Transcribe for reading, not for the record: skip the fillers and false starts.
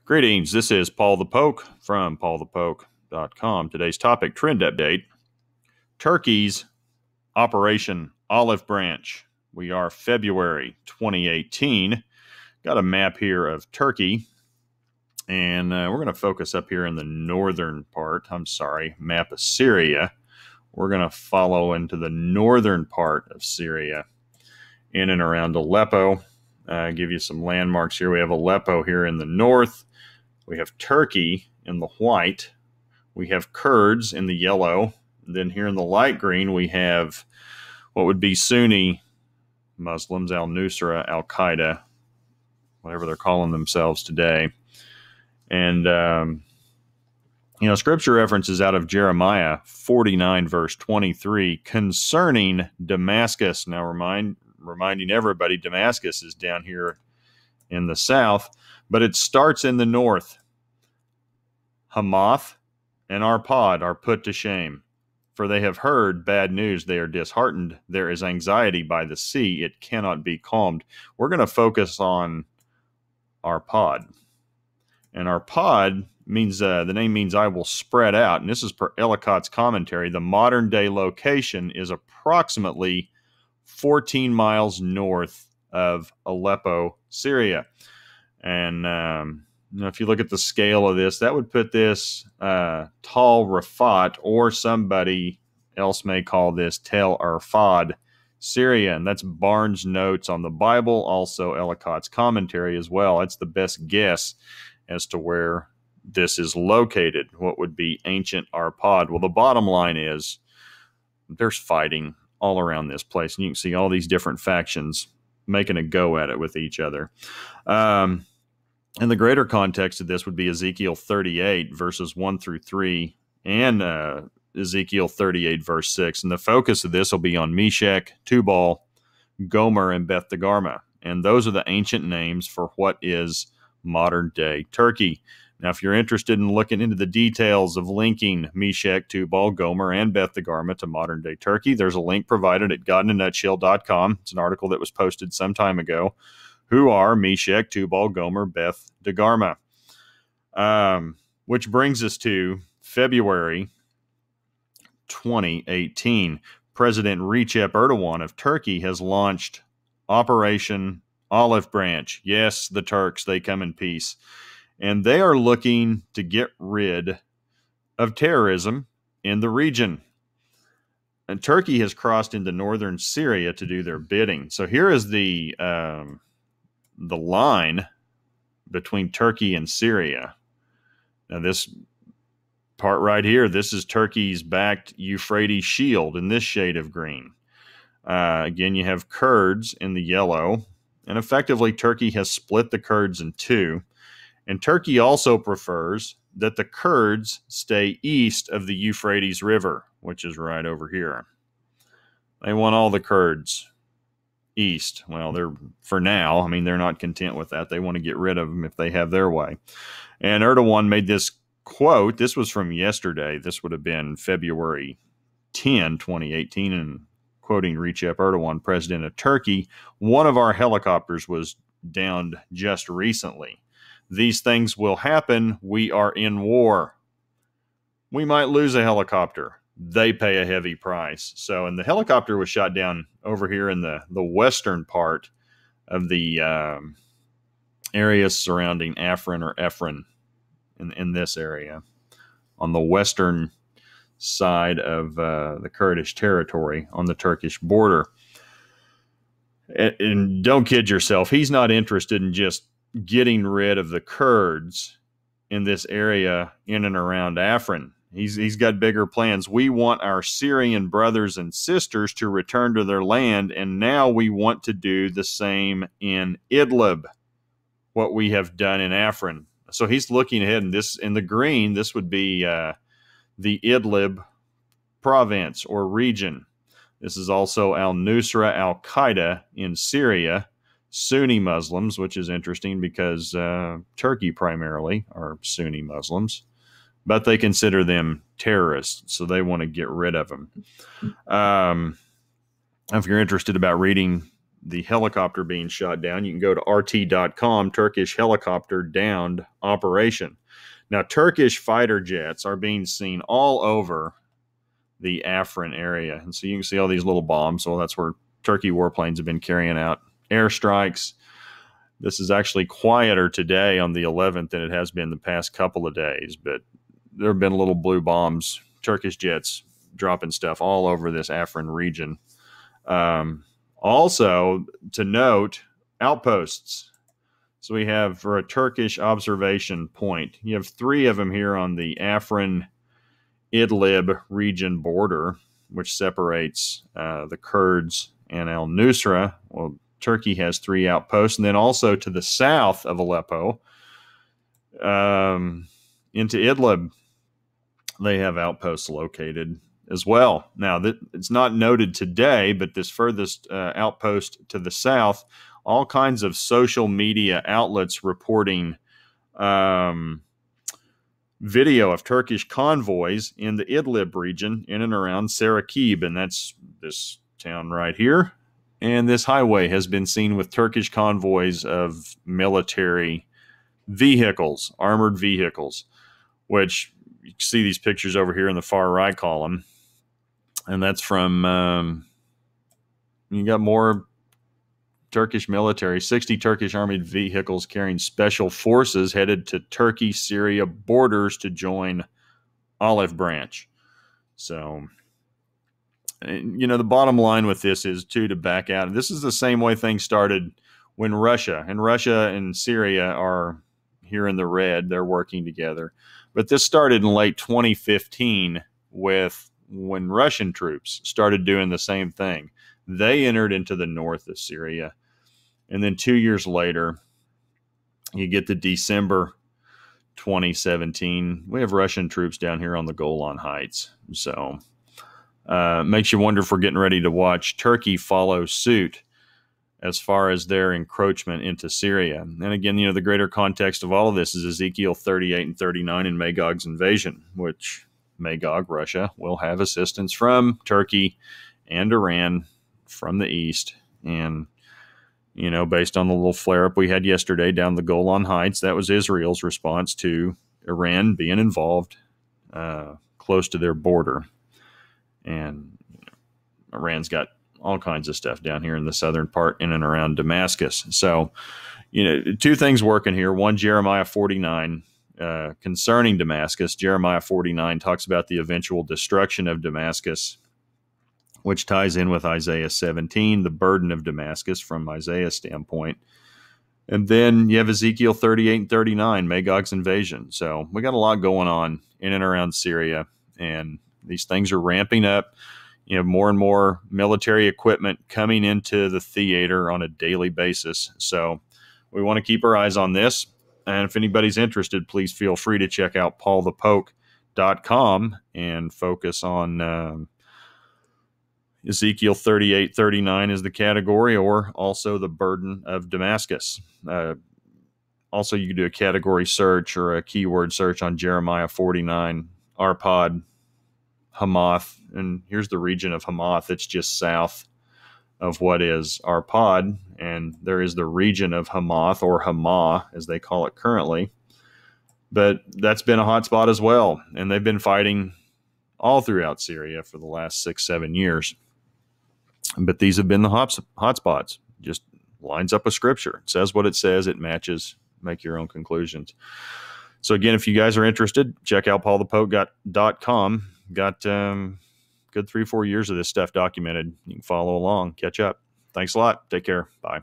Greetings, this is Paul the Poke from paulthepoke.com. Today's topic, trend update, Turkey's Operation Olive Branch. We are February 2018. Got a map here of Turkey, and we're going to focus up here in the northern part. Map of Syria. We're going to follow into the northern part of Syria, in and around Aleppo. Give you some landmarks here. We have Aleppo here in the north. We have Turkey in the white. We have Kurds in the yellow. And then here in the light green, we have what would be Sunni Muslims, al-Nusra, al-Qaeda, whatever they're calling themselves today. And, scripture references out of Jeremiah 49, verse 23, concerning Damascus. Now, reminding everybody, Damascus is down here in the south, but it starts in the north. Hamath and Arpad are put to shame, for they have heard bad news. They are disheartened. There is anxiety by the sea. It cannot be calmed. We're going to focus on Arpad. And Arpad means, the name means I will spread out. And this is per Ellicott's commentary. The modern day location is approximately 14 miles north of Aleppo, Syria. And if you look at the scale of this, that would put this Tal Rafat, or somebody else may call this Tel Arfad, Syria. And that's Barnes' notes on the Bible, also Ellicott's commentary as well. That's the best guess as to where this is located, what would be ancient Arpad. Well, the bottom line is there's fighting all around this place, and you can see all these different factions making a go at it with each other. And the greater context of this would be Ezekiel 38, verses 1 through 3, and Ezekiel 38, verse 6. And the focus of this will be on Meshech, Tubal, Gomer, and Beth Dagarma. And those are the ancient names for what is modern-day Turkey. Now, if you're interested in looking into the details of linking Meshech, Tubal, Gomer, and Beth Dagarma to modern-day Turkey, there's a link provided at godinanutshell.com. It's an article that was posted some time ago. Who are Meshech, Tubal, Gomer, Beth Dagarma? Which brings us to February 2018. President Recep Erdogan of Turkey has launched Operation Olive Branch. Yes, the Turks, they come in peace. And they are looking to get rid of terrorism in the region. And Turkey has crossed into northern Syria to do their bidding. So here is the line between Turkey and Syria. Now this part right here, this is Turkey's backed Euphrates shield in this shade of green. Again, you have Kurds in the yellow. And effectively, Turkey has split the Kurds in two. And Turkey also prefers that the Kurds stay east of the Euphrates River, which is right over here. They want all the Kurds east. Well, for now, they're not content with that. They want to get rid of them if they have their way. And Erdogan made this quote. This was from yesterday. This would have been February 10, 2018, and quoting Recep Erdogan, president of Turkey, one of our helicopters was downed just recently. These things will happen. We are in war. We might lose a helicopter. They pay a heavy price. So, and the helicopter was shot down over here in the western part of the areas surrounding Afrin in this area, on the western side of the Kurdish territory on the Turkish border. And don't kid yourself. He's not interested in just getting rid of the Kurds in this area in and around Afrin. He's got bigger plans. We want our Syrian brothers and sisters to return to their land, and now we want to do the same in Idlib, what we have done in Afrin. So he's looking ahead, and this in the green, this would be the Idlib province or region. This is also al-Nusra, al-Qaeda in Syria, Sunni Muslims, which is interesting because Turkey primarily are Sunni Muslims, but they consider them terrorists, so they want to get rid of them. If you're interested about reading the helicopter being shot down. You can go to rt.com, Turkish helicopter downed operation. Now, Turkish fighter jets are being seen all over the Afrin area. And so you can see all these little bombs. Well, that's where Turkey warplanes have been carrying out airstrikes. This is actually quieter today on the 11th than it has been the past couple of days, but there have been little blue bombs, Turkish jets dropping stuff all over this Afrin region. Also, to note, outposts. So we have, for a Turkish observation point, you have 3 of them here on the Afrin Idlib region border, which separates the Kurds and al-Nusra. Well, Turkey has 3 outposts. And then also to the south of Aleppo, into Idlib, they have outposts located as well. Now, it's not noted today, but this furthest outpost to the south, all kinds of social media outlets reporting video of Turkish convoys in the Idlib region in and around Sarakib, and that's this town right here. And this highway has been seen with Turkish convoys of military vehicles, armored vehicles, which you can see these pictures over here in the far right column. And that's from, you got more Turkish military, 60 Turkish armored vehicles carrying special forces headed to Turkey-Syria borders to join Olive Branch. So, the bottom line with this is, too, to back out. This is the same way things started when Russia and Syria are here in the red. They're working together. But this started in late 2015 when Russian troops started doing the same thing. They entered into the north of Syria. And then 2 years later, you get to December 2017. We have Russian troops down here on the Golan Heights. So makes you wonder if we're getting ready to watch Turkey follow suit as far as their encroachment into Syria. And again, the greater context of all of this is Ezekiel 38 and 39 in Magog's invasion, which Magog, Russia, will have assistance from Turkey and Iran from the east. And, based on the little flare-up we had yesterday down the Golan Heights, that was Israel's response to Iran being involved close to their border. And Iran's got all kinds of stuff down here in the southern part in and around Damascus. So, 2 things working here. One, Jeremiah 49, concerning Damascus. Jeremiah 49 talks about the eventual destruction of Damascus, which ties in with Isaiah 17, the burden of Damascus from Isaiah's standpoint. And then you have Ezekiel 38 and 39, Magog's invasion. So we got a lot going on in and around Syria, and these things are ramping up. More and more military equipment coming into the theater on a daily basis. So we want to keep our eyes on this. And if anybody's interested, please feel free to check out paulthepoke.com and focus on Ezekiel 38, 39 is the category, or also the burden of Damascus. Also, you can do a category search or a keyword search on Jeremiah 49, Arpad, Hamath, and here's the region of Hamath. It's just south of what is Arpad, and there is the region of Hamath, or Hamah, as they call it currently. But that's been a hot spot as well, and they've been fighting all throughout Syria for the last 6-7 years. But these have been the hot spots. Just lines up with Scripture. It says what it says. It matches. Make your own conclusions. So again, if you guys are interested, check out paulthepoke.com. Got good 3-4 years of this stuff documented. You can follow along, catch up. Thanks a lot. Take care. Bye.